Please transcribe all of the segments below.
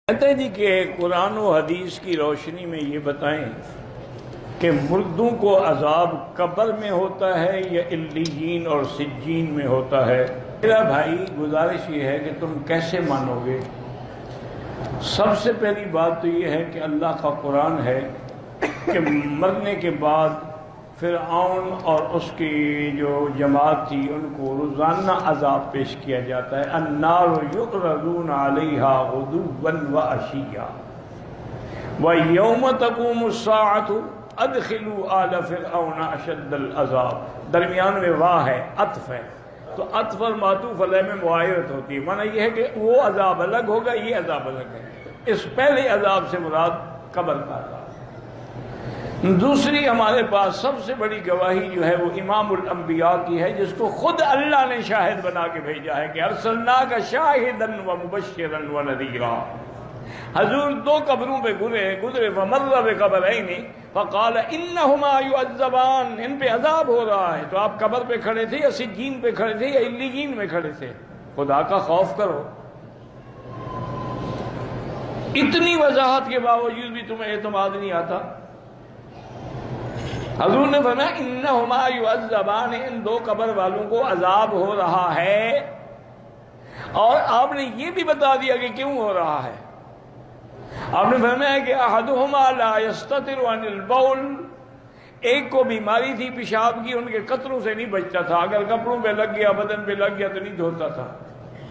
کہتے ہیں جی کہ قرآن و حدیث کی روشنی میں یہ بتائیں کہ مردوں کو عذاب قبر میں ہوتا ہے یا علیین اور سجین میں ہوتا ہے۔ میرا بھائی گزارش یہ ہے کہ تم کیسے مانو گے؟ سب سے پہلی بات تو یہ ہے کہ اللہ کا قرآن ہے کہ مرنے کے بعد فرعون اور اس کی جو جماعت تھی ان کو روزانہ عذاب پیش کیا جاتا ہے۔ النار یعرضون علیہا غدوا وعشیا ویوم تقوم الساعۃ ادخلوا آل فرعون اشد العذاب۔ درمیان میں واہ ہے، عطف ہے، تو عطف اور معطوف علیہ میں معایرت ہوتی ہے۔ معنی یہ ہے کہ وہ عذاب الگ ہوگا، یہ عذاب الگ ہے۔ اس پہلے عذاب سے مراد قبر کا عذاب۔ دوسری ہمارے پاس سب سے بڑی گواہی جو ہے وہ امام الانبیاء کی ہے، جس کو خود اللہ نے شاہد بنا کے بھیجا ہے کہ ارسلناک شاہدا ومبشرا ونذیرا۔ حضور دو قبروں پہ گزرے فمر بقبرین فقال انہما یعذبان، ان پہ عذاب ہو رہا ہے۔ تو آپ قبر پہ کھڑے تھے یا سجین پہ کھڑے تھے یا علیین میں کھڑے تھے؟ خدا کا خوف کرو۔ اتنی وضاحت کے باوجود بھی تمہیں اعتماد نہیں آتا۔ حضور نے فرمایا انہما یعذبان، ان دو قبر والوں کو عذاب ہو رہا ہے، اور آپ نے یہ بھی بتا دیا کہ کیوں ہو رہا ہے۔ آپ نے فرمایا کہ احدہما لا یستتر عن البول، ایک کو بیماری تھی پیشاب کی، ان کے قطروں سے نہیں بچتا تھا، اگر کپڑوں پہ لگ گیا بدن پہ لگ گیا تو نہیں دھوتا تھا،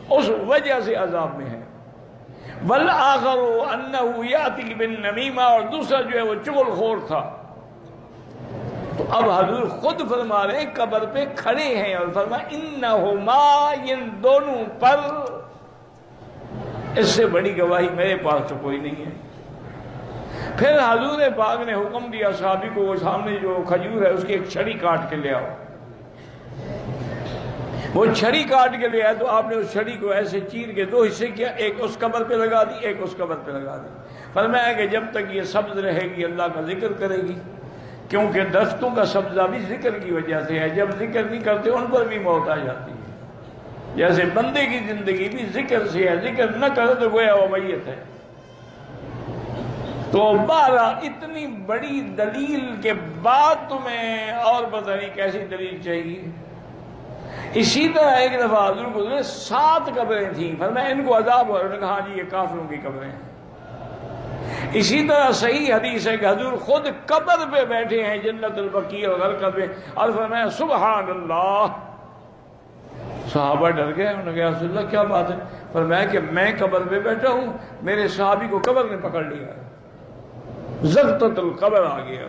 اس وجہ سے عذاب میں ہے۔ والآخر انہ یاتی بالنمیمہ، اور دوسرا جو ہے وہ چغل خور تھا۔ تو اب حضور خود فرما رہے ہیں قبر پہ کھڑے ہیں، اور فرمایا انہما، ان دونوں پر، اس سے بڑی گواہی میرے پاس تو کوئی نہیں ہے۔ پھر حضور پاک نے حکم دیا صحابی کو، وہ سامنے جو کھجور ہے اس کی ایک چھڑی کاٹ کے لے آؤ۔ وہ چھڑی کاٹ کے لے آئے تو آپ نے اس چھڑی کو ایسے چیر کے دو حصے کیا، ایک اس قبر پہ لگا دی، ایک اس قبر پہ لگا دی۔ فرمایا کہ جب تک یہ سبز رہے گی اللہ کا ذکر کرے گی، کیونکہ درختوں کا سبزہ بھی ذکر کی وجہ سے ہے، جب ذکر نہیں کرتے ان پر بھی موت آ جاتی ہے۔ جیسے بندے کی زندگی بھی ذکر سے ہے، ذکر نہ کرے تو گویا وہ میت ہے۔ تو بہرحال اتنی بڑی دلیل کے بعد تمہیں اور پتہ نہیں کیسی دلیل چاہیے۔ اسی طرح ایک دفعہ حضور گزرے، 7 قبریں تھیں، فرمایا ان کو عذاب ہو رہا ہے، انہوں نے کہا ہاں جی یہ کافروں کی قبریں ہیں۔ اسی طرح صحیح حدیث ہے کہ حضور خود قبر پہ بیٹھے ہیں جنت البقیع اور غرقد پہ، اور فرمایا سبحان اللہ۔ صحابہ ڈر گئے، انہوں نے کہا رسول اللہ کیا بات ہے؟ فرمایا کہ میں قبر پہ بیٹھا ہوں، میرے صحابی کو قبر نے پکڑ لیا، زغطۃ القبر آ گیا۔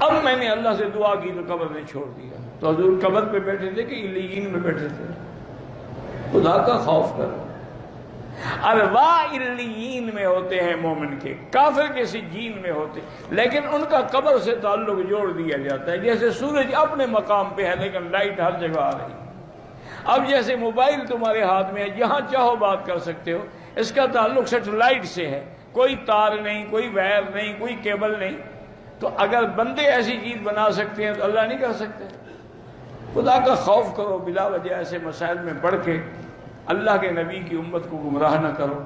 اب میں نے اللہ سے دعا کی تو قبر نے چھوڑ دیا۔ تو حضور قبر پہ بیٹھے تھے کہ علیین میں بیٹھے تھے؟ خدا کا خوف کرو۔ ارواح علیین میں ہوتے ہیں مومن کے، کافر کے سجین میں ہوتے، لیکن ان کا قبر سے تعلق جوڑ دیا جاتا ہے۔ جیسے سورج اپنے مقام پہ ہے لیکن لائٹ ہر جگہ آ رہی ہے۔ اب جیسے موبائل تمہارے ہاتھ میں ہے، جہاں چاہو بات کر سکتے ہو، اس کا تعلق سیٹلائٹ سے ہے، کوئی تار نہیں، کوئی وائر نہیں، کوئی کیبل نہیں۔ تو اگر بندے ایسی چیز بنا سکتے ہیں تو اللہ نہیں کر سکتے؟ خدا کا خوف کرو، بلا وجہ ایسے مسائل میں پڑھ کے اللہ کے نبی کی امت کو گمراہ نہ کرو۔